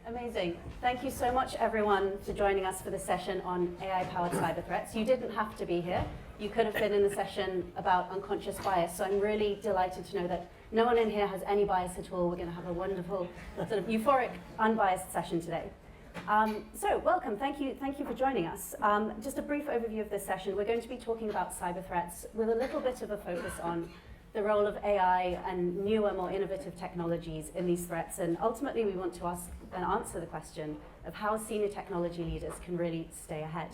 Amazing. Thank you so much, everyone, for joining us for this session on AI-powered cyber threats. You didn't have to be here. You could have been in the session about unconscious bias, so I'm really delighted to know that no one in here has any bias at all. We're going to have a wonderful, sort of euphoric, unbiased session today. So welcome, thank you for joining us. Just a brief overview of this session. We're going to be talking about cyber threats with a little bit of a focus on the role of AI and newer, more innovative technologies in these threats. And ultimately, we want to ask and answer the question of how senior technology leaders can really stay ahead.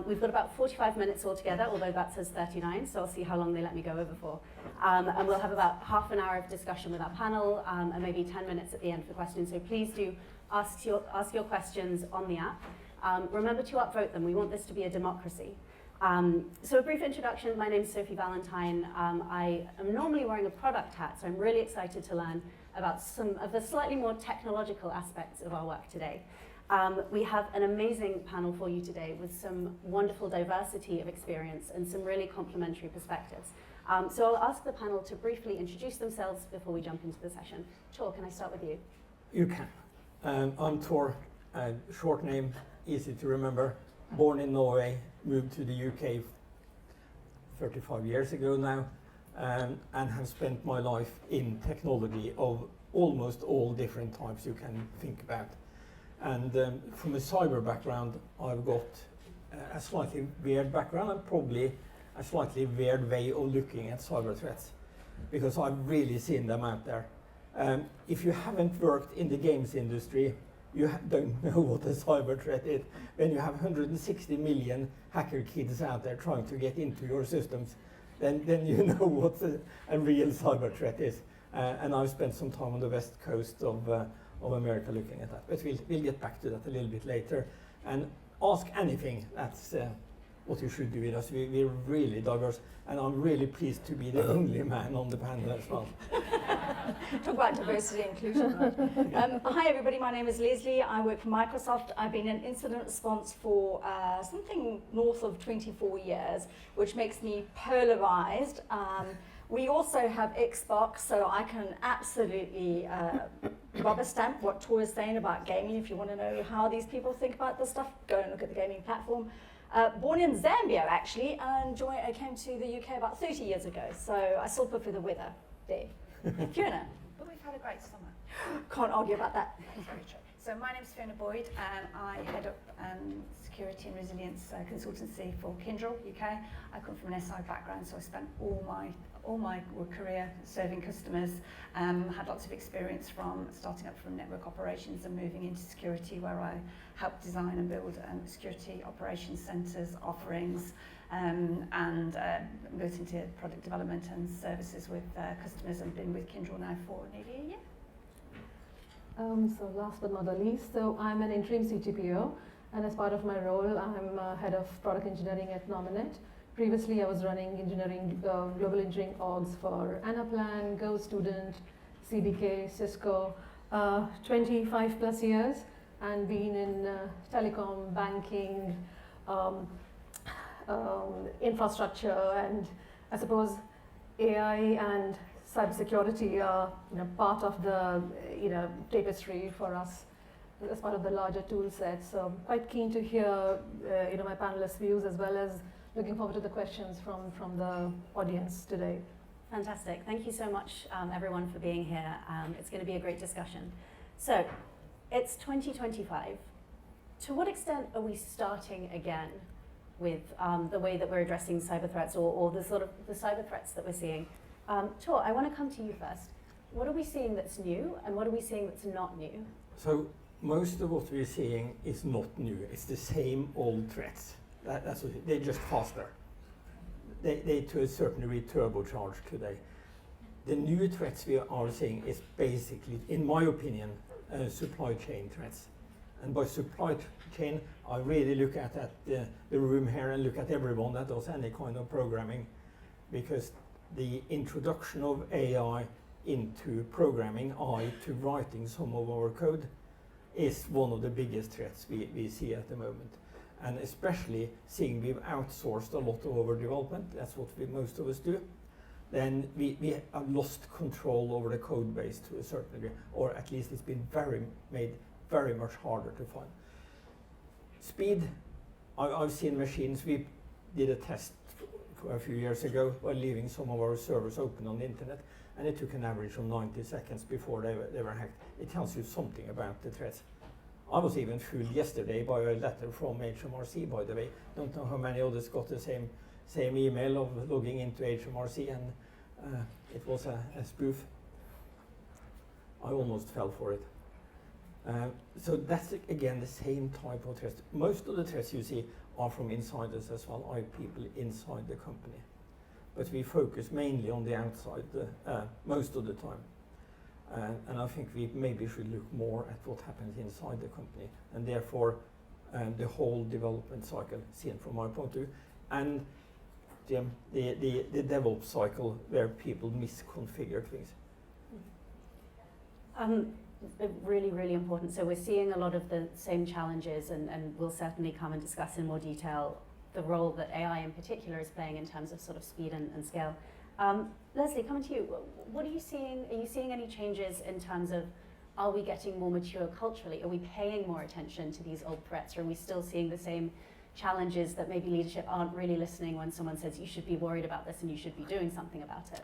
We've got about 45 minutes altogether, although that says 39, so I'll see how long they let me go over for. And we'll have about half an hour of discussion with our panel, and maybe 10 minutes at the end for questions. So please do ask your questions on the app. Remember to upvote them. We want this to be a democracy. So a brief introduction, my name is Sophie Valentine. I am normally wearing a product hat, so I'm really excited to learn about some of the slightly more technological aspects of our work today. We have an amazing panel for you today with some wonderful diversity of experience and some really complementary perspectives. So I'll ask the panel to briefly introduce themselves before we jump into the session. Tor, can I start with you? You can. I'm Tor, short name, easy to remember. Born in Norway, moved to the UK 35 years ago now, and have spent my life in technology of almost all different types you can think about. And from a cyber background, I've got a slightly weird background and probably a slightly weird way of looking at cyber threats, because I've really seen them out there. If you haven't worked in the games industry, you don't know what a cyber threat is. When you have 160 million hacker kids out there trying to get into your systems, then you know what a real cyber threat is. And I've spent some time on the west coast of America looking at that. But we'll get back to that a little bit later. And ask anything. That's what you should do with us. We're really diverse. And I'm really pleased to be the only man on the panel as well. Talk about diversity and inclusion, right? Hi everybody, my name is Lesley. I work for Microsoft. I've been in incident response for something north of 24 years, which makes me polarized. We also have Xbox, so I can absolutely rubber stamp what Tor is saying about gaming. If you want to know how these people think about this stuff, go and look at the gaming platform. Born in Zambia, actually, and I came to the UK about 30 years ago, so I still prefer the weather there. Fiona. But we've had a great summer. Can't argue about that. That's very true. So my name is Fiona Boyd, and I head up security and resilience consultancy for Kyndryl UK. I come from an SI background, so I spent all my career serving customers. Had lots of experience from starting up from network operations and moving into security, where I helped design and build security operations centres, offerings, and moved into product development and services with customers, and been with Kyndryl now for nearly a year. So last but not the least, so I'm an interim CTPO, and as part of my role, I'm head of product engineering at Nominet. Previously, I was running engineering, global engineering orgs for Anaplan, Go Student, CDK, Cisco, 25 plus years, and been in telecom, banking, infrastructure, and I suppose AI and cybersecurity are part of the tapestry for us as part of the larger tool set. So I'm quite keen to hear my panelists' views, as well as looking forward to the questions from the audience today. Fantastic. Thank you so much, everyone, for being here. It's going to be a great discussion. So it's 2025. To what extent are we starting again with the way that we're addressing cyber threats, or the sort of the cyber threats that we're seeing? Tor, I want to come to you first. What are we seeing that's new, and what are we seeing that's not new? So most of what we're seeing is not new. It's the same old threats. That's what they're just faster. They to a certain degree turbocharged today. The new threats we are seeing is basically, in my opinion, supply chain threats. And by supply chain, I really look at the room here and look at everyone that does any kind of programming, because the introduction of AI into programming, to writing some of our code, is one of the biggest threats we see at the moment. And especially seeing we've outsourced a lot of our development, that's what most of us do, then we have lost control over the code base to a certain degree, or at least it's been made very much harder to find. Speed, I've seen machines. We did a test a few years ago by leaving some of our servers open on the internet, and it took an average of 90 seconds before they were hacked. It tells you something about the threats. I was even fooled yesterday by a letter from HMRC, by the way. Don't know how many others got the same email of logging into HMRC, and it was a spoof. I almost fell for it. So that's again the same type of threat. Most of the threats you see are from insiders as well, are people inside the company. But we focus mainly on the outside most of the time. And I think we maybe should look more at what happens inside the company, and therefore the whole development cycle seen from my point of view, and the DevOps cycle where people misconfigure things. Really, really important. So we're seeing a lot of the same challenges, and we'll certainly come and discuss in more detail the role that AI in particular is playing in terms of sort of speed and scale. Lesley, coming to you, what are you seeing? Are you seeing any changes in terms of, are we getting more mature culturally? Are we paying more attention to these old threats? Or are we still seeing the same challenges that maybe leadership aren't really listening when someone says you should be worried about this and you should be doing something about it?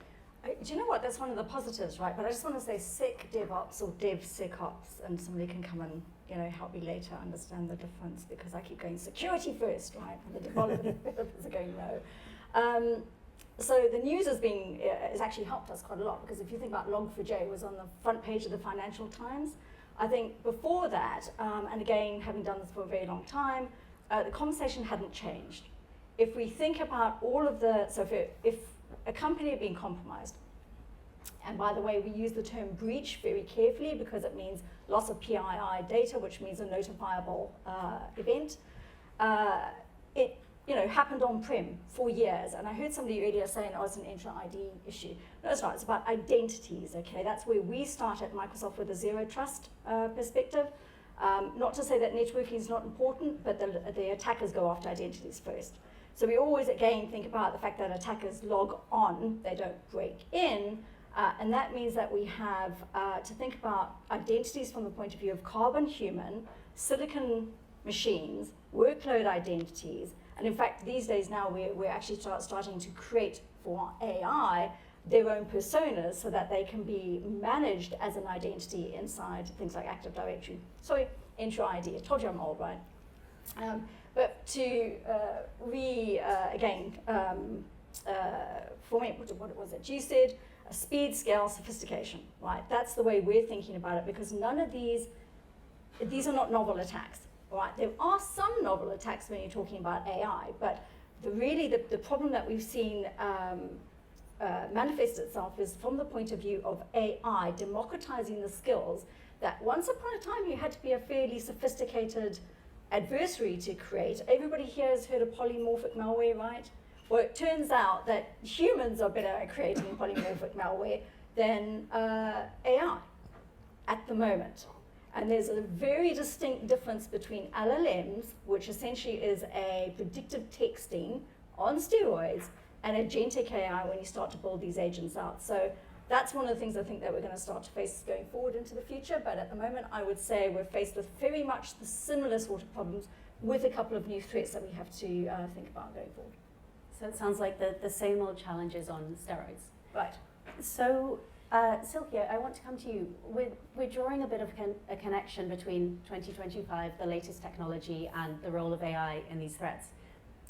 Do you know what? That's one of the positives, right? But I just want to say Sec DevOps or DevSecOps, and somebody can come and help me later understand the difference, because I keep going security first, right? And the developers are going no. So the news has actually helped us quite a lot, because if you think about Log4j was on the front page of the Financial Times. I think before that, and again, having done this for a very long time, the conversation hadn't changed. If we think about all of the, so if a company had been compromised, and by the way, we use the term breach very carefully because it means loss of PII data, which means a notifiable event. It happened on-prem for years, and I heard somebody earlier saying, it's an intra-ID issue. No, it's not. It's about identities, okay? That's where we start at Microsoft with a zero trust perspective. Not to say that networking is not important, but the attackers go after identities first. So we always, again, think about the fact that attackers log on, they don't break in, and that means that we have to think about identities from the point of view of carbon human, silicon machines, workload identities, and in fact, these days now, we're actually starting to create for AI their own personas so that they can be managed as an identity inside things like Active Directory. Sorry, Entra ID. I told you I'm old, right? But to format what it was that you said, speed, scale, sophistication, right? That's the way we're thinking about it, because none of these are not novel attacks. Right, there are some novel attacks when you're talking about AI, but the problem that we've seen manifest itself is from the point of view of AI democratizing the skills that once upon a time you had to be a fairly sophisticated adversary to create. Everybody here has heard of polymorphic malware, right? Well, it turns out that humans are better at creating polymorphic malware than AI at the moment. And there's a very distinct difference between LLMs, which essentially is a predictive texting on steroids, and agentic AI when you start to build these agents out. So that's one of the things I think that we're going to start to face going forward into the future. But at the moment, I would say we're faced with very much the similar sort of problems with a couple of new threats that we have to think about going forward. So it sounds like the same old challenges on steroids. Right. So, Silky, I want to come to you. We're drawing a bit of a connection between 2025, the latest technology, and the role of AI in these threats.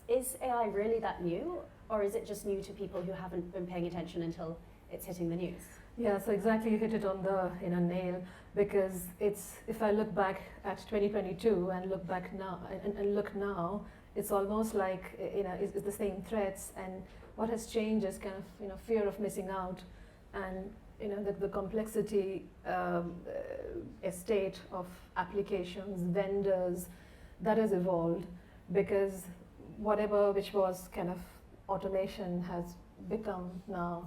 Is AI really that new, or is it just new to people who haven't been paying attention until it's hitting the news? Yeah, so exactly, you hit it on the nail, because if I look back at 2022 and look back now and look now, it's almost like it's the same threats, and what has changed is kind of fear of missing out, and the complexity estate of applications, vendors, that has evolved, because which was kind of automation has become now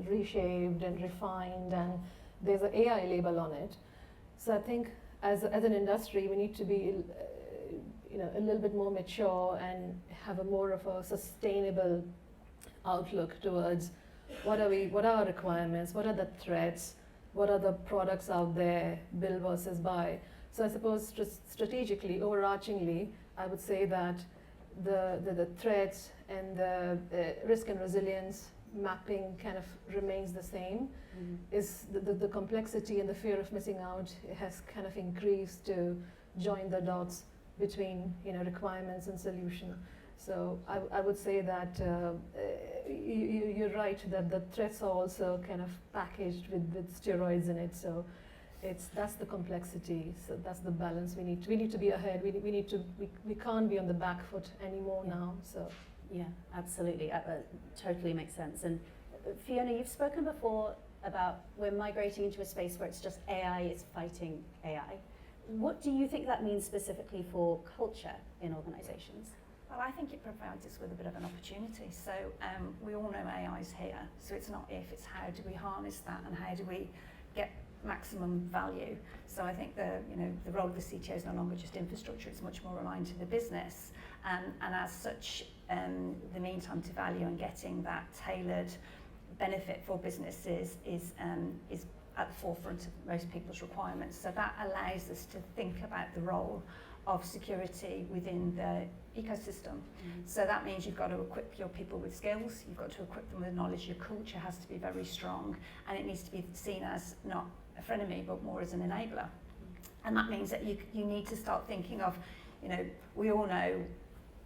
reshaped and refined, and there's an AI label on it. So I think as an industry, we need to be a little bit more mature and have a more of a sustainable outlook towards what are our requirements, what are the threats, what are the products out there, build versus buy. So I suppose strategically, overarchingly, I would say that the threats and the risk and resilience mapping kind of remains the same. Is the complexity and the fear of missing out has kind of increased to join the dots between requirements and solution. So I would say that you're right that the threats are also kind of packaged with steroids in it. So that's the complexity. So that's the balance we need to be ahead. We can't be on the back foot anymore now. So yeah, absolutely, totally makes sense. And Fiona, you've spoken before about we're migrating into a space where it's just AI is fighting AI. What do you think that means specifically for culture in organisations? Well, I think it provides us with a bit of an opportunity. So we all know AI is here. So it's not if, it's how do we harness that and how do we get maximum value. So I think the role of the CTO is no longer just infrastructure, it's much more aligned to the business. And as such, the mean time to value and getting that tailored benefit for businesses is at the forefront of most people's requirements. So that allows us to think about the role of security within the ecosystem. So that means you've got to equip your people with skills, you've got to equip them with knowledge, your culture has to be very strong, and it needs to be seen as not a frenemy, but more as an enabler. And that means that you need to start thinking of, we all know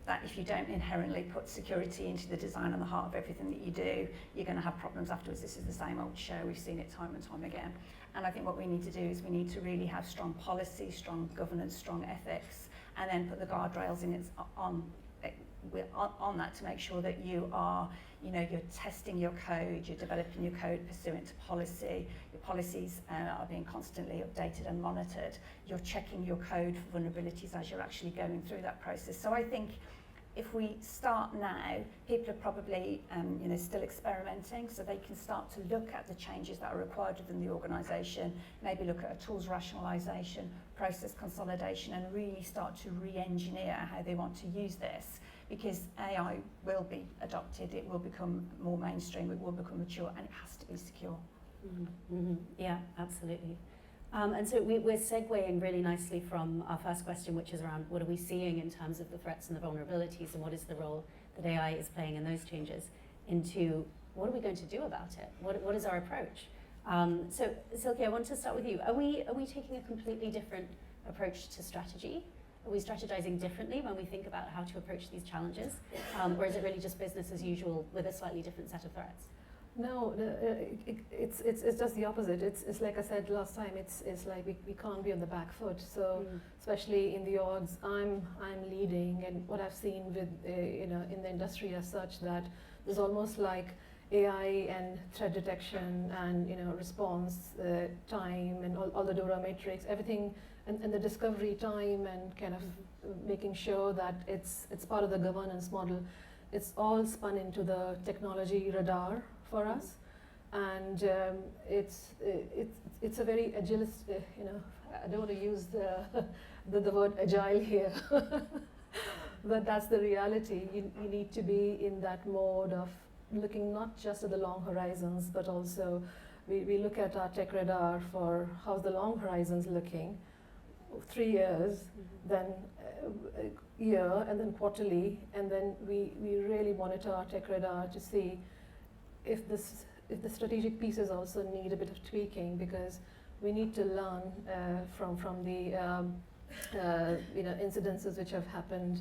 that if you don't inherently put security into the design and the heart of everything that you do, you're going to have problems afterwards. This is the same old show. We've seen it time and time again. And I think what we need to do is we need to really have strong policy, strong governance, strong ethics, and then put the guardrails in on that to make sure that you are, you're testing your code, you're developing your code pursuant to policy, your policies are being constantly updated and monitored, you're checking your code for vulnerabilities as you're actually going through that process. So I think if we start now, people are probably still experimenting, so they can start to look at the changes that are required within the organisation, maybe look at a tools rationalisation, process consolidation, and really start to re-engineer how they want to use this. Because AI will be adopted, it will become more mainstream, it will become mature, and it has to be secure. Yeah, absolutely. And so we're segueing really nicely from our first question, which is around what are we seeing in terms of the threats and the vulnerabilities, and what is the role that AI is playing in those changes, into what are we going to do about it? What is our approach? So Silky, I want to start with you. Are we taking a completely different approach to strategy? Are we strategizing differently when we think about how to approach these challenges? Or is it really just business as usual with a slightly different set of threats? No, it's just the opposite. It's like I said last time. It's like we can't be on the back foot. So especially in the orgs I'm leading, and what I've seen with in the industry as such, that there's almost like AI and threat detection and response time and all the DORA metrics, everything, and the discovery time, and kind of making sure that it's part of the governance model. It's all spun into the technology radar for us, and it's a very agilist. I don't want to use the word agile here, but that's the reality. You need to be in that mode of looking not just at the long horizons, but also we look at our tech radar for how's the long horizons looking, 3 years, then a year, and then quarterly, and then we really monitor our tech radar to see if the strategic pieces also need a bit of tweaking, because we need to learn from the incidences which have happened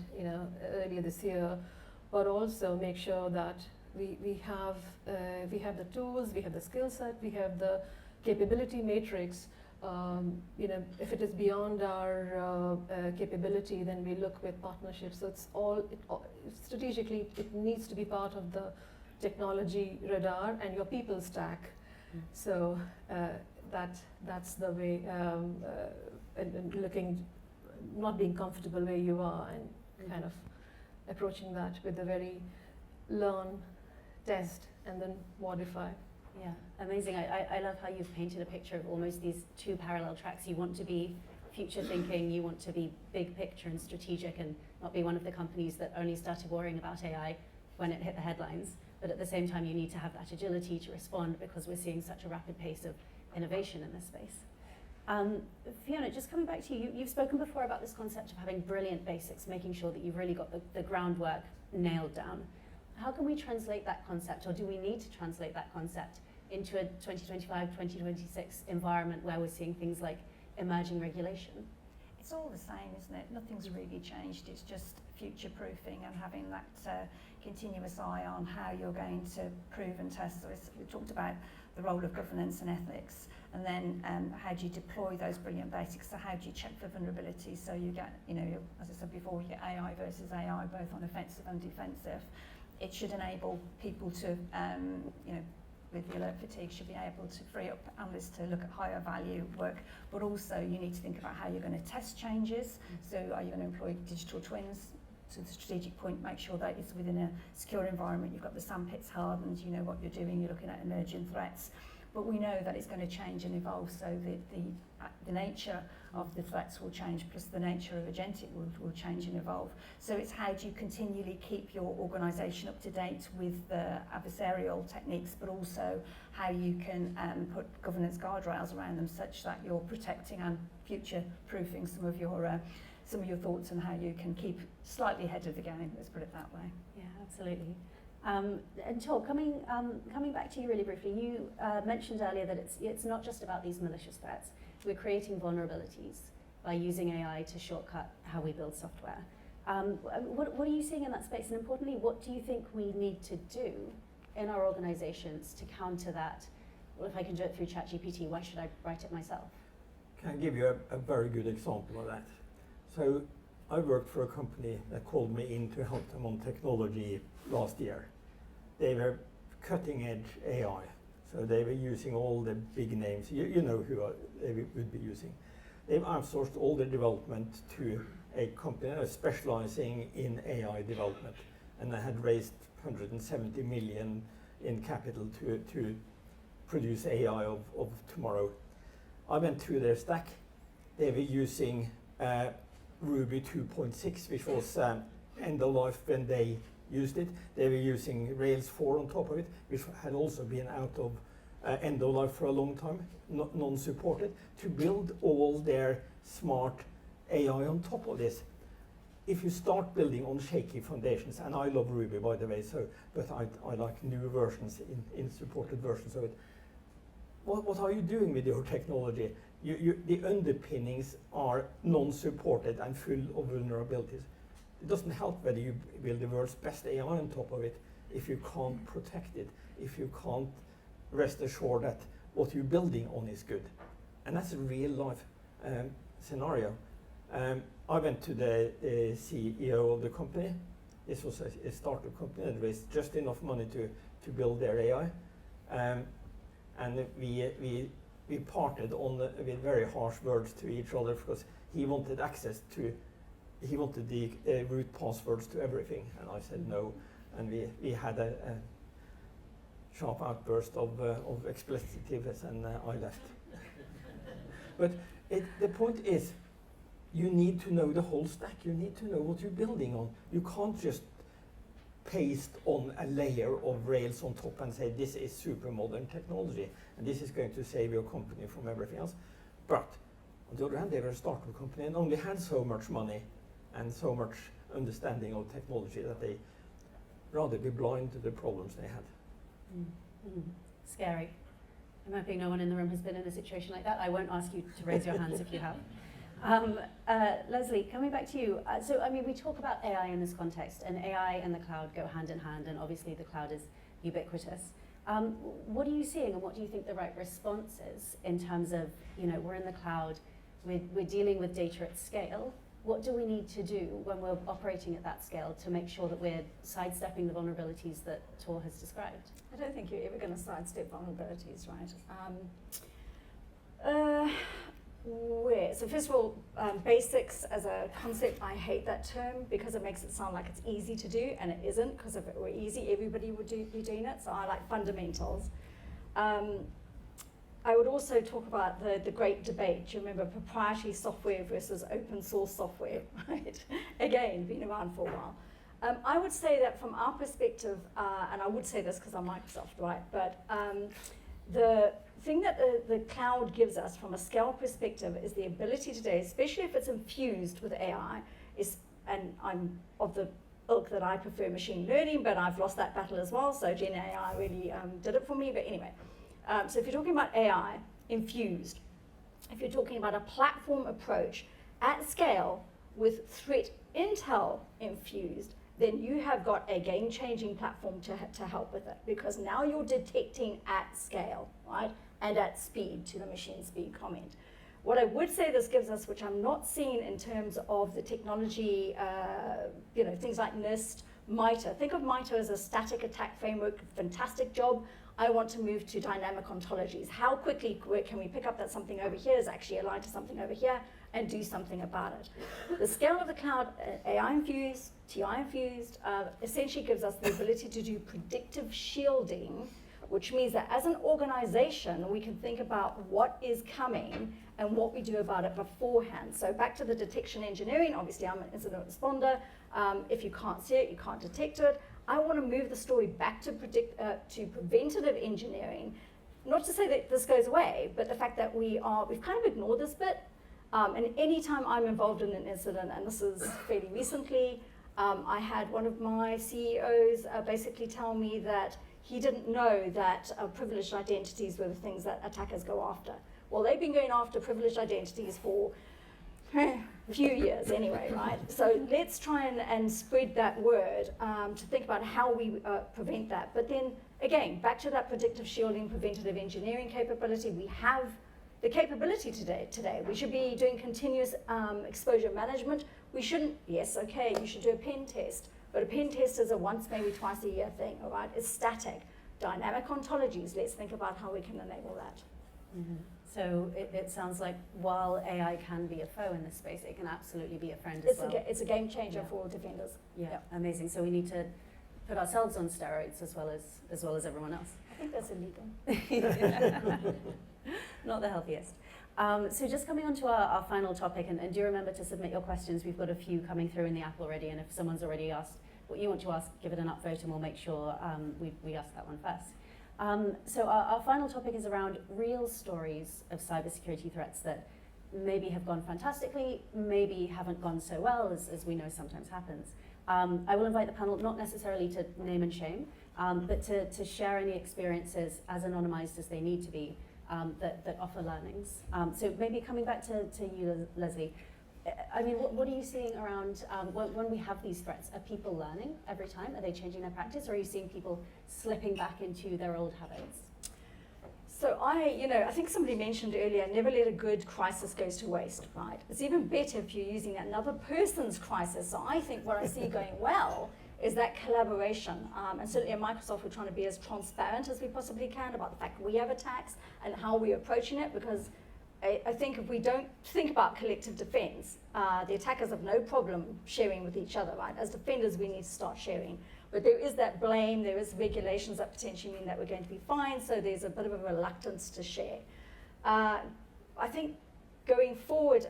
earlier this year, but also make sure that we have the tools, we have the skill set, we have the capability matrix. If it is beyond our capability, then we look with partnerships. So it's strategically, it needs to be part of the technology radar and your people stack. So that's the way, and looking, not being comfortable where you are, and kind of approaching that with a very learn, test, and then modify. Yeah, amazing. I love how you've painted a picture of almost these two parallel tracks. You want to be future thinking, you want to be big picture and strategic, and not be one of the companies that only started worrying about AI when it hit the headlines. But at the same time, you need to have that agility to respond, because we're seeing such a rapid pace of innovation in this space. Fiona, just coming back to you, you've spoken before about this concept of having brilliant basics, making sure that you've really got the groundwork nailed down. How can we translate that concept, or do we need to translate that concept into a 2025, 2026 environment where we're seeing things like emerging regulation? It's all the same, isn't it? Nothing's really changed. It's just future-proofing and having that continuous eye on how you're going to prove and test. So we talked about the role of governance and ethics, and then how do you deploy those brilliant basics? So how do you check for vulnerabilities? So you get, as I said before, you get AI versus AI, both on offensive and defensive. It should enable people to, with the alert fatigue, should be able to free up analysts to look at higher value work, but also you need to think about how you're going to test changes. So are you going to employ digital twins? To the strategic point, make sure that it's within a secure environment, you've got the sandpits hardened, you know what you're doing, you're looking at emerging threats. But we know that it's going to change and evolve, so the nature of the threats will change, plus the nature of agentic will change and evolve. So it's how do you continually keep your organisation up to date with the adversarial techniques, but also how you can put governance guardrails around them such that you're protecting and future-proofing some of your thoughts on how you can keep slightly ahead of the game, let's put it that way. Yeah, absolutely. And Tor, coming back to you really briefly, you mentioned earlier that it's not just about these malicious threats. We're creating vulnerabilities by using AI to shortcut how we build software. What are you seeing in that space? And importantly, what do you think we need to do in our organizations to counter that? Well, if I can do it through ChatGPT, why should I write it myself? Can I give you a very good example of that? So I worked for a company that called me in to help them on technology last year. They were cutting edge AI. So they were using all the big names. You know who they would be using. They've outsourced all the development to a company specializing in AI development. And they had raised 170 million in capital to produce AI of tomorrow. I went through their stack. They were using Ruby 2.6, which was end of life when they used it. They were using Rails 4 on top of it, which had also been out of end of life for a long time, non-supported, to build all their smart AI on top of this. If you start building on shaky foundations, and I love Ruby by the way, but I like new versions in supported versions of it. What are you doing with your technology? The underpinnings are non-supported and full of vulnerabilities. It doesn't help whether you build the world's best AI on top of it if you can't protect it, if you can't rest assured that what you're building on is good. And that's a real life scenario. I went to the CEO of the company. This was a startup company that raised just enough money to build their AI. And we parted with very harsh words to each other because he wanted access to, he wanted the root passwords to everything, and I said no, and we had a sharp outburst of expletives, and I left. But the point is, you need to know the whole stack. You need to know what you're building on. You can't just paste on a layer of Rails on top and say this is super modern technology and this is going to save your company from everything else. But on the other hand, they were a startup company and only had so much money and so much understanding of technology that they rather be blind to the problems they had. Scary. I'm hoping no one in the room has been in a situation like that. I won't ask you to raise your hands if you have. Lesley, coming back to you. So, I mean, we talk about AI in this context, and AI and the cloud go hand in hand, and obviously the cloud is ubiquitous. What are you seeing, and what do you think the right response is in terms of, you know, we're in the cloud, we're dealing with data at scale. What do we need to do when we're operating at that scale to make sure that we're sidestepping the vulnerabilities that Tor has described? I don't think you're ever going to sidestep vulnerabilities, right? So first of all, basics as a concept, I hate that term because it makes it sound like it's easy to do, and it isn't, because if it were easy, everybody would be doing it. So I like fundamentals. I would also talk about the great debate. Do you remember proprietary software versus open source software, right? Again, been around for a while. I would say that from our perspective, and I would say this because I'm Microsoft, right? But The thing that the cloud gives us from a scale perspective is the ability today, especially if it's infused with AI, and I'm of the ilk that I prefer machine learning, but I've lost that battle as well, so Gen AI really did it for me, but anyway. So if you're talking about AI infused, if you're talking about a platform approach at scale with threat intel infused, then you have got a game-changing platform to help with it, because now you're detecting at scale, right, and at speed, to the machine speed comment. What I would say this gives us, which I'm not seeing in terms of the technology, things like NIST, MITRE. Think of MITRE as a static attack framework, fantastic job. I want to move to dynamic ontologies. How quickly can we pick up that something over here is actually aligned to something over here and do something about it? The scale of the cloud, AI infused, TI infused, essentially gives us the ability to do predictive shielding, which means that as an organization, we can think about what is coming and what we do about it beforehand. So back to the detection engineering, obviously I'm an incident responder. If you can't see it, you can't detect it. I want to move the story back to preventative engineering. Not to say that this goes away, but the fact that we've kind of ignored this bit. And anytime I'm involved in an incident, and this is fairly recently, I had one of my CEOs basically tell me that he didn't know that privileged identities were the things that attackers go after. Well, they've been going after privileged identities for a few years anyway, right? So let's try and spread that word to think about how we prevent that. But then, again, back to that predictive shielding, preventative engineering capability, we have the capability today. We should be doing continuous exposure management. We shouldn't, yes, okay, you should do a pen test, but a pen test is a once, maybe twice a year thing, all right? It's static. Dynamic ontologies, let's think about how we can enable that. Mm-hmm. So it sounds like while AI can be a foe in this space, it can absolutely be a friend as well. It's a game changer for defenders. Yeah, amazing. So we need to put ourselves on steroids as well as everyone else. I think that's illegal. Not the healthiest. So just coming on to our final topic, and do remember to submit your questions. We've got a few coming through in the app already, and if someone's already asked what you want to ask, give it an upvote and we'll make sure we ask that one first. So our final topic is around real stories of cybersecurity threats that maybe have gone fantastically, maybe haven't gone so well, as we know sometimes happens. I will invite the panel not necessarily to name and shame, but to share any experiences as anonymized as they need to be that offer learnings. So maybe coming back to you, Lesley, I mean, what are you seeing around when we have these threats? Are people learning every time? Are they changing their practice? Or are you seeing people slipping back into their old habits? So I think somebody mentioned earlier, never let a good crisis go to waste, right? It's even better if you're using another person's crisis. So I think what I see going well is that collaboration. And certainly at Microsoft, we're trying to be as transparent as we possibly can about the fact that we have attacks and how we're approaching it, because I think if we don't think about collective defense, the attackers have no problem sharing with each other, right? As defenders, we need to start sharing. But there is that blame, there is regulations that potentially mean that we're going to be fined, so there's a bit of a reluctance to share. I think going forward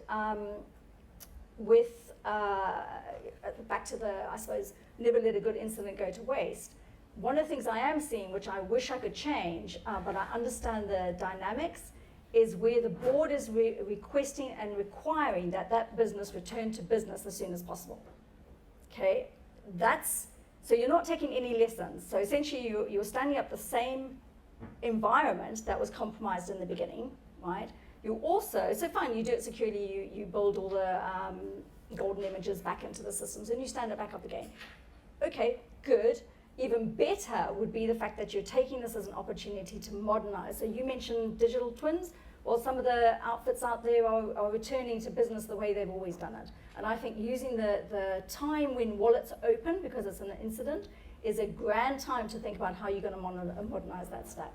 with, back to the, I suppose, never let a good incident go to waste, one of the things I am seeing, which I wish I could change, but I understand the dynamics, is where the board is requesting and requiring that business return to business as soon as possible. Okay, so you're not taking any lessons. So essentially you're standing up the same environment that was compromised in the beginning, right? You also, so fine, you do it securely, you build all the golden images back into the systems and you stand it back up again. Okay, good. Even better would be the fact that you're taking this as an opportunity to modernize. So you mentioned digital twins. Well, some of the outfits out there are returning to business the way they've always done it. And I think using the time when wallets open, because it's an incident, is a grand time to think about how you're going to modernize that stack.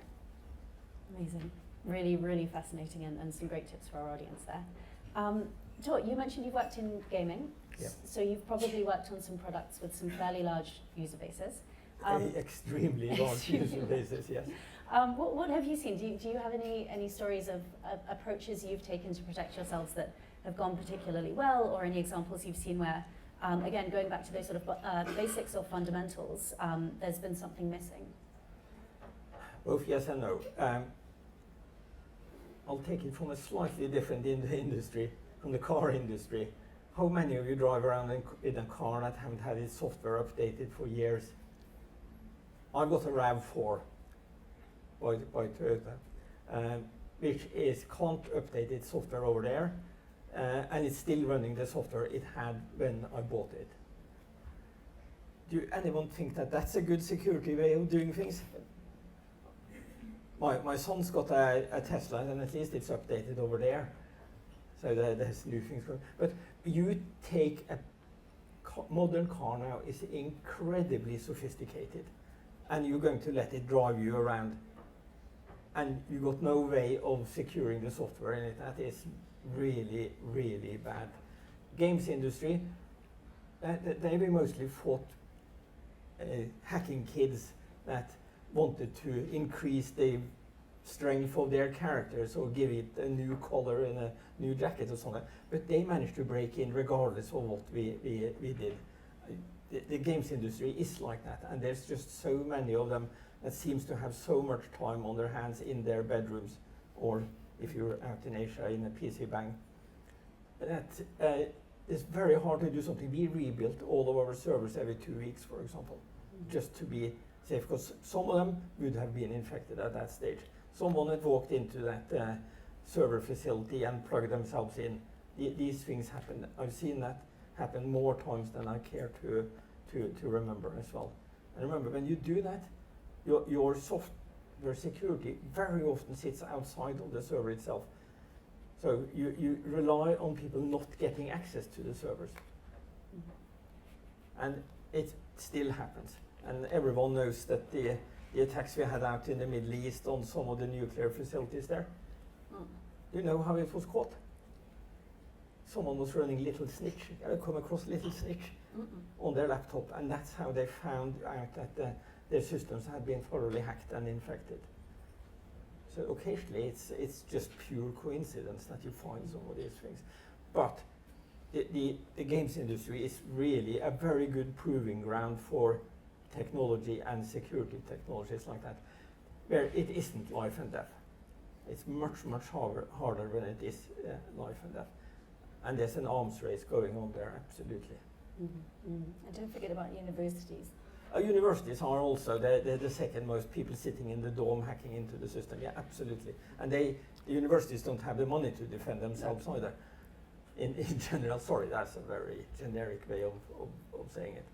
Amazing. Really, really fascinating and some great tips for our audience there. Tor, you mentioned you've worked in gaming. Yeah. So you've probably worked on some products with some fairly large user bases. Extremely large user bases, yes. What have you seen? Do you have any stories of approaches you've taken to protect yourselves that have gone particularly well, or any examples you've seen where, again, going back to those sort of basics or fundamentals, there's been something missing? Both yes and no. I'll take it from a slightly different industry, from the car industry. How many of you drive around in a car that haven't had its software updated for years? I've got a RAV4 by Toyota, which can't update its software over there, and it's still running the software it had when I bought it. Do anyone think that that's a good security way of doing things? My son's got a Tesla, and at least it's updated over there, so there's new things going. But you take a modern car now is incredibly sophisticated, and you're going to let it drive you around, and you got no way of securing the software in it. That is really, really bad. Games industry, they were mostly fought hacking kids that wanted to increase the strength of their characters or give it a new color and a new jacket or something. But they managed to break in regardless of what we did. The games industry is like that, and there's just so many of them that seems to have so much time on their hands in their bedrooms, or if you're out in Asia in a PC bang. That it's very hard to do something. We rebuilt all of our servers every 2 weeks, for example, just to be safe, because some of them would have been infected at that stage. Someone had walked into that server facility and plugged themselves in. These things happen. I've seen that happen more times than I care to remember as well. And remember, when you do that, your software security very often sits outside of the server itself. So you rely on people not getting access to the servers. And it still happens. And everyone knows that the attacks we had out in the Middle East on some of the nuclear facilities there. Do you know how it was caught? Someone was running Little Snitch. I come across Little Snitch on their laptop, and that's how they found out that their systems had been thoroughly hacked and infected. So occasionally it's just pure coincidence that you find some of these things. But the games industry is really a very good proving ground for technology and security technologies like that, where it isn't life and death. It's much, much harder when it is life and death. And there's an arms race going on there, absolutely. And don't forget about universities. Universities are also the second most people sitting in the dorm hacking into the system. Yeah, absolutely. And the universities don't have the money to defend themselves either. In general, sorry, that's a very generic way of saying it.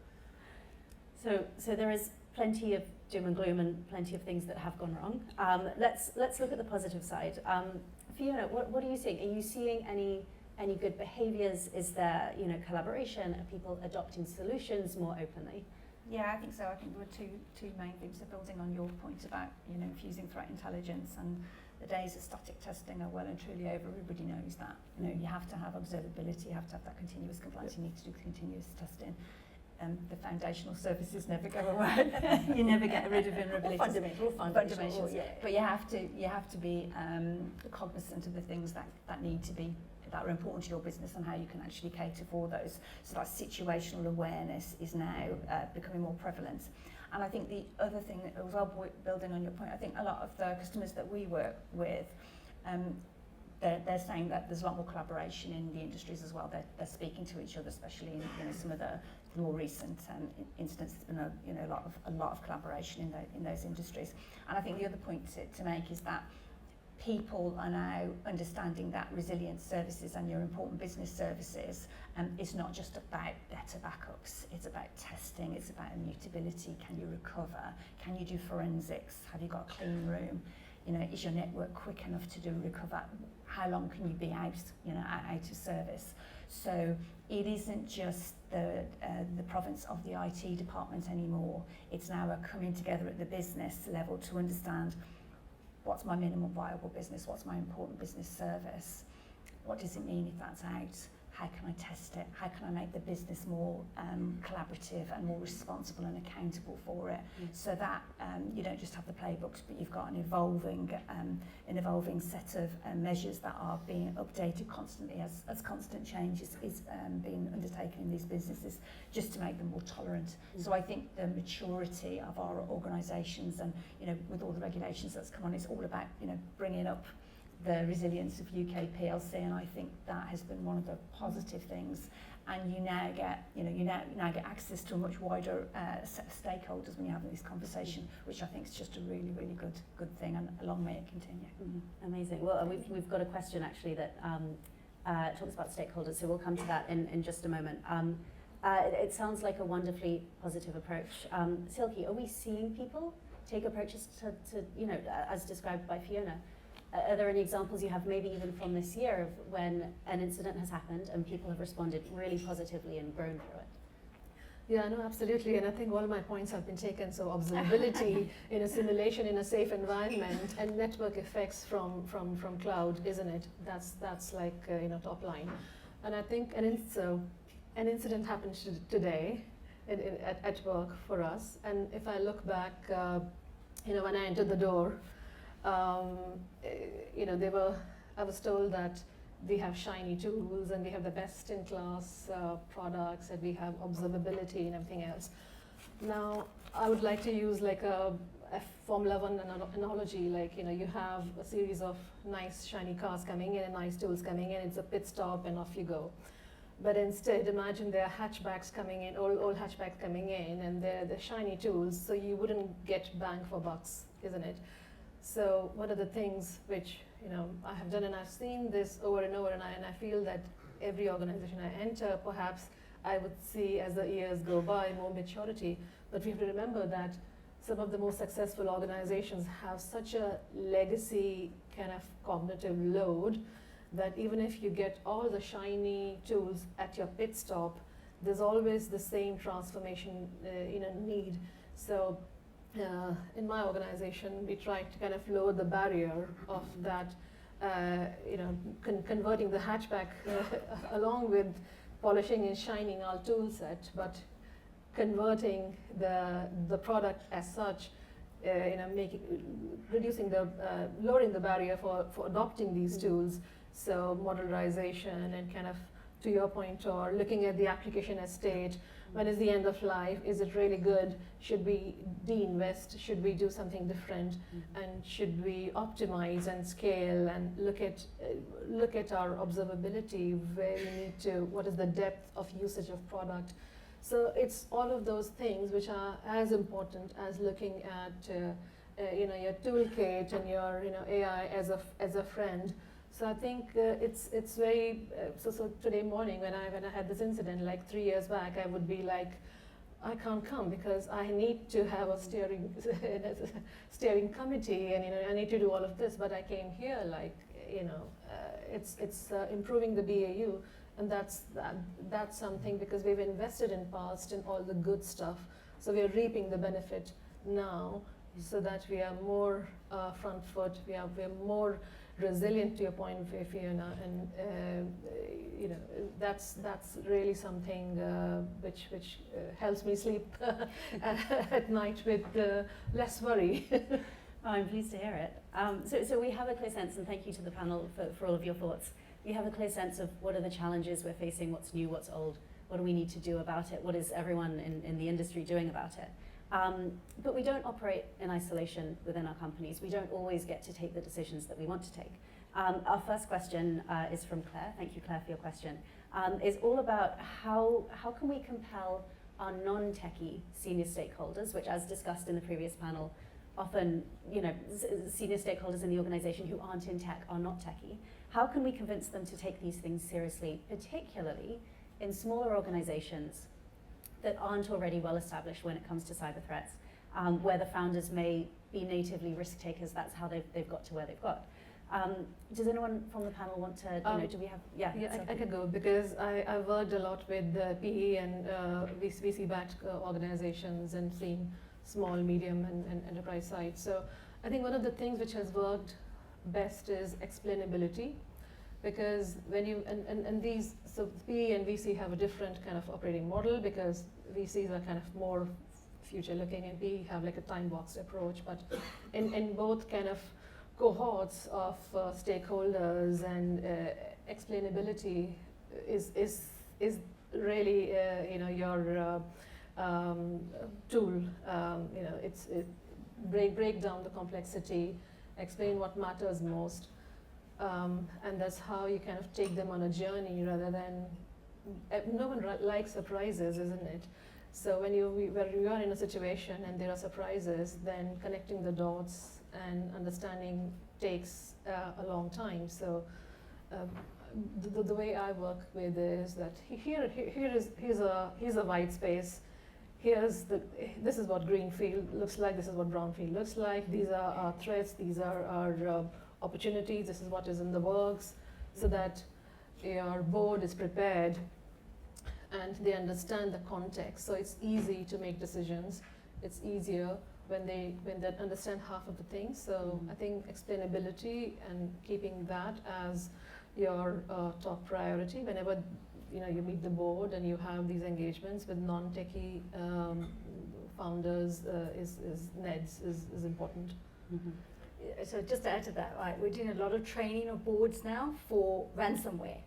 So there is plenty of doom and gloom and plenty of things that have gone wrong. Let's look at the positive side. Fiona, what are you seeing? Are you seeing any good behaviours? Is there collaboration? Are people adopting solutions more openly? Yeah, I think so. I think there were two main things. So building on your point about infusing threat intelligence, and the days of static testing are well and truly over. Everybody knows that. You have to have observability. You have to have that continuous compliance. You need to do continuous testing. The foundational services never go away. You never get rid of vulnerabilities. Fundamental. Yeah. But you have to be cognizant of the things that are important to your business and how you can actually cater for those. So that situational awareness is now becoming more prevalent. And I think the other thing, as well, building on your point, I think a lot of the customers that we work with, they're saying that there's a lot more collaboration in the industries as well. They're speaking to each other, especially in some of the more recent incidents. There's been a lot of collaboration in those industries. And I think the other point to make is that people are now understanding that resilient services and your important business services is not just about better backups. It's about testing. It's about immutability. Can you recover? Can you do forensics? Have you got a clean room? Is your network quick enough to recover? How long can you be out of service? So it isn't just the province of the IT department anymore. It's now a coming together at the business level to understand what's my minimum viable business, what's my important business service, what does it mean if that's out, how can I test it, how can I make the business more collaborative and more responsible and accountable for it, so that you don't just have the playbooks, but you've got an evolving set of measures that are being updated constantly as constant change is being undertaken in these businesses, just to make them more tolerant. So I think the maturity of our organisations, and with all the regulations that's come on, it's all about bringing up the resilience of UK PLC, and I think that has been one of the positive things. And you now get, you now get access to a much wider set of stakeholders when you're having this conversation, which I think is just a really, really good thing, and a long may it continue. Amazing. Well, we've got a question actually that talks about stakeholders, so we'll come to that in just a moment. It sounds like a wonderfully positive approach. Silky, are we seeing people take approaches to as described by Fiona? Are there any examples you have, maybe even from this year, of when an incident has happened and people have responded really positively and grown through it? Yeah, no, absolutely, and I think all my points have been taken. So observability in a simulation in a safe environment, and network effects from cloud, isn't it? That's like top line. And I think an incident happened today at work for us. And if I look back, when I entered the door, I was told that we have shiny tools and we have the best in class products, and we have observability and everything else. Now, I would like to use like a Formula One analogy, like, you have a series of nice shiny cars coming in and nice tools coming in, it's a pit stop and off you go. But instead, imagine there are hatchbacks coming in, old hatchbacks coming in, and they're shiny tools, so you wouldn't get bang for bucks, isn't it? So one of the things which I have done, and I've seen this over and over, and I feel that every organization I enter, perhaps I would see as the years go by more maturity. But we have to remember that some of the most successful organizations have such a legacy kind of cognitive load that even if you get all the shiny tools at your pit stop, there's always the same transformation need. So in my organization, we try to kind of lower the barrier of that, converting the hatchback along with polishing and shining our tool set, but converting the product as such, lowering the barrier for adopting these tools. So modularization and kind of, to your point, or looking at the application estate. When is the end of life? Is it really good? Should we de-invest? Should we do something different? And should we optimize and scale and look at our observability, where we need to, what is the depth of usage of product? So it's all of those things which are as important as looking at your toolkit and your AI as a friend. So I think it's very so today morning when I had this incident like 3 years back, I would be like, I can't come because I need to have a steering committee, and I need to do all of this. But I came here like it's improving the BAU, and that's something, because we've invested in past in all the good stuff. So we are reaping the benefit now, so that we are more front foot. We're more resilient, to your point, Fiona, and that's really something which helps me sleep at night with less worry. I'm pleased to hear it. So we have a clear sense, and thank you to the panel for all of your thoughts. We have a clear sense of what are the challenges we're facing, what's new, what's old, what do we need to do about it, what is everyone in the industry doing about it. But we don't operate in isolation within our companies. We don't always get to take the decisions that we want to take. Our first question is from Claire. Thank you, Claire, for your question. Is all about how can we compel our non-techie senior stakeholders, which, as discussed in the previous panel, often senior stakeholders in the organization who aren't in tech are not techie. How can we convince them to take these things seriously, particularly in smaller organizations that aren't already well established when it comes to cyber threats, where the founders may be natively risk takers? That's how they've got to where they've got. Does anyone from the panel want to, do we have, yeah, I can go, because I've worked a lot with PE and VC-backed organizations, and seen small, medium, and enterprise sites. So I think one of the things which has worked best is explainability, because when you, and these, so PE and VC have a different kind of operating model, because VCs are kind of more future looking, and PE have like a time boxed approach. But in both kind of cohorts of stakeholders, and explainability is really your tool. Break down the complexity, explain what matters most. And that's how you kind of take them on a journey rather than, no one likes surprises, isn't it? So when you are in a situation and there are surprises, then connecting the dots and understanding takes a long time. So the way I work with is that here's a white space. This is what green field looks like. This is what brown field looks like. These are our threats. These are our opportunities. This is what is in the works, so that your board is prepared and they understand the context. So it's easy to make decisions. It's easier when they understand half of the things. So I think explainability and keeping that as your top priority whenever you meet the board and you have these engagements with non-techie founders is important. Mm-hmm. So just to add to that, right, we're doing a lot of training of boards now for ransomware,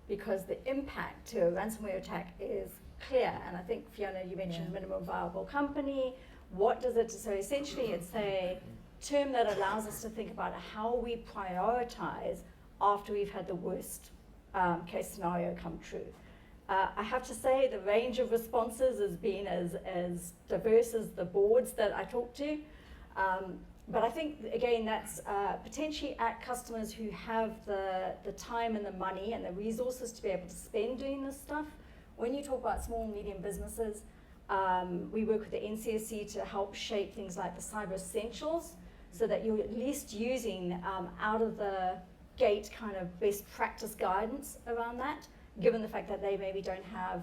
because the impact to a ransomware attack is clear. And I think, Fiona, you mentioned minimum viable company. What does it, so essentially it's a term that allows us to think about how we prioritize after we've had the worst case scenario come true. I have to say the range of responses has been as diverse as the boards that I talk to. But I think, again, that's potentially at customers who have the time and the money and the resources to be able to spend doing this stuff. When you talk about small and medium businesses, we work with the NCSC to help shape things like the cyber essentials, so that you're at least using out of the gate kind of best practice guidance around that, given the fact that they maybe don't have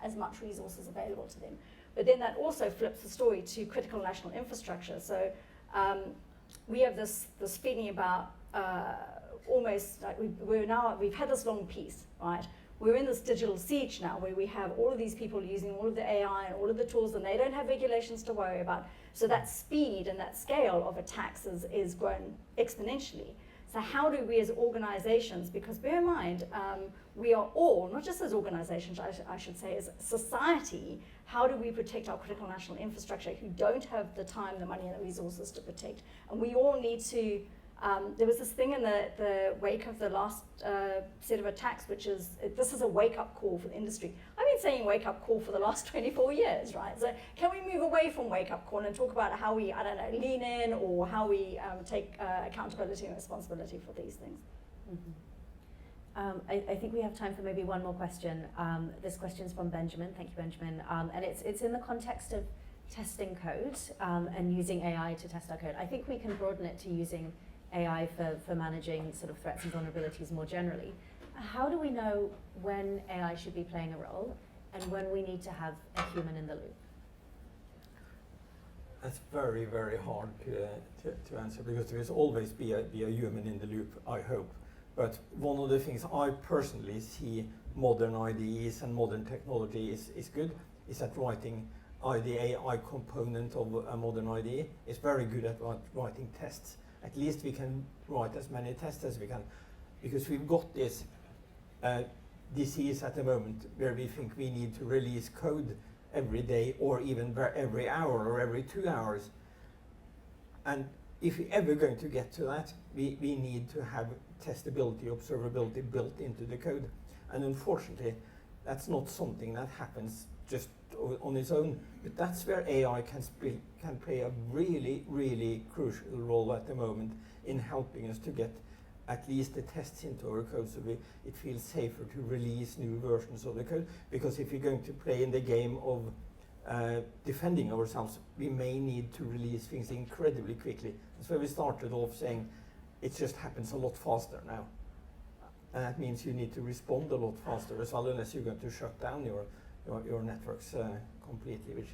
as much resources available to them. But then that also flips the story to critical national infrastructure. So we have this feeling about almost like we've had this long peace, right? We're in this digital siege now where we have all of these people using all of the AI and all of the tools, and they don't have regulations to worry about. So that speed and that scale of attacks is grown exponentially. So how do we as organizations, because bear in mind, we are all, not just as organizations, I should say, as society, how do we protect our critical national infrastructure who don't have the time, the money, and the resources to protect? And we all need to, there was this thing in the wake of the last set of attacks, which is, this is a wake-up call for the industry. I've been saying wake-up call for the last 24 years, right? So can we move away from wake-up call and talk about how we, I don't know, lean in, or how we take accountability and responsibility for these things? Mm-hmm. I think we have time for maybe one more question. This question is from Benjamin. Thank you, Benjamin. And it's in the context of testing code and using AI to test our code. I think we can broaden it to using AI for managing sort of threats and vulnerabilities more generally. How do we know when AI should be playing a role and when we need to have a human in the loop? That's very, very hard to answer, because there will always be a human in the loop, I hope. But one of the things I personally see modern IDEs and modern technology is good, is that writing the AI component of a modern IDE is very good at writing tests. At least we can write as many tests as we can, because we've got this disease at the moment where we think we need to release code every day, or even every hour or every 2 hours. And if we're ever going to get to that, we need to have testability, observability built into the code. And unfortunately, that's not something that happens just on its own. But that's where AI can play a really, really crucial role at the moment in helping us to get at least the tests into our code, so it feels safer to release new versions of the code. Because if we're going to play in the game of defending ourselves, we may need to release things incredibly quickly. That's why we started off saying it just happens a lot faster now. And that means you need to respond a lot faster as well, unless you're going to shut down your networks completely, which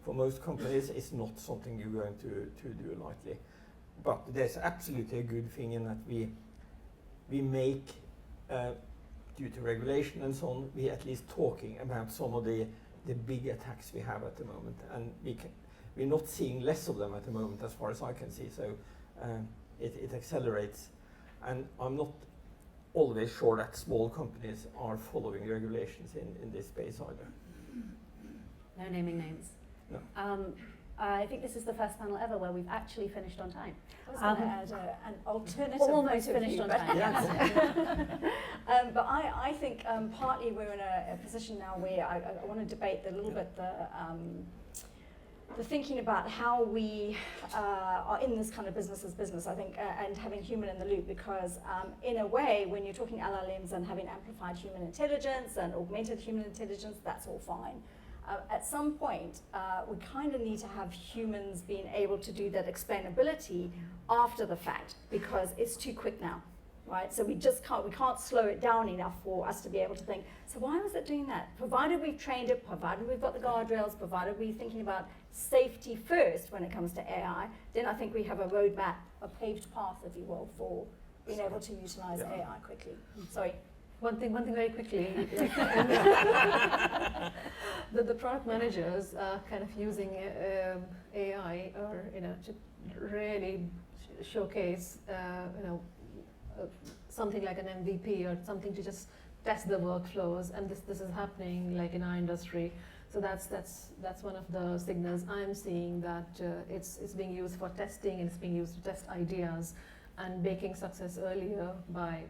for most companies is not something you're going to do lightly. But there's absolutely a good thing in that we make, due to regulation and so on, we at least talking about some of the big attacks we have at the moment, and we're not seeing less of them at the moment as far as I can see, so it accelerates. And I'm not always sure that small companies are following regulations in this space either. No naming names. No. I think this is the first panel ever where we've actually finished on time. I was going to add an alternative Almost point of finished view, on but- time, yes. But I think partly we're in a position now where I want to debate a little bit the thinking about how we are in this kind of business as business, I think, and having human in the loop, because in a way, when you're talking LLMs and having amplified human intelligence and augmented human intelligence, that's all fine. At some point, we kind of need to have humans being able to do that explainability after the fact, because it's too quick now, right? So we can't slow it down enough for us to be able to think, so why was it doing that? Provided we've trained it, provided we've got the guardrails, provided we're thinking about safety first when it comes to AI, then I think we have a roadmap, a paved path, if you will, for being able to utilize AI quickly. Sorry. One thing very quickly. The product managers are kind of using AI, or to really showcase, something like an MVP or something to just test the workflows, and this is happening like in our industry. So that's one of the signals I'm seeing, that it's being used for testing, and it's being used to test ideas and baking success earlier by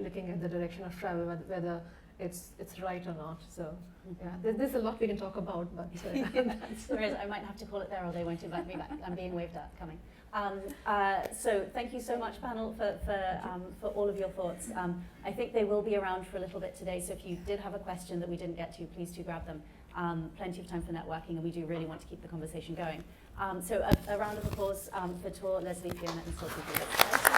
looking at the direction of travel, whether it's right or not. So yeah, there's a lot we can talk about, but There is. I might have to call it there, or they won't invite me back. I'm being waved at coming. So thank you so much, panel, for all of your thoughts. I think they will be around for a little bit today, so if you did have a question that we didn't get to, please do grab them. Plenty of time for networking, and we do really want to keep the conversation going. So a round of applause for Tor, Lesley, Fiona, and Sophie.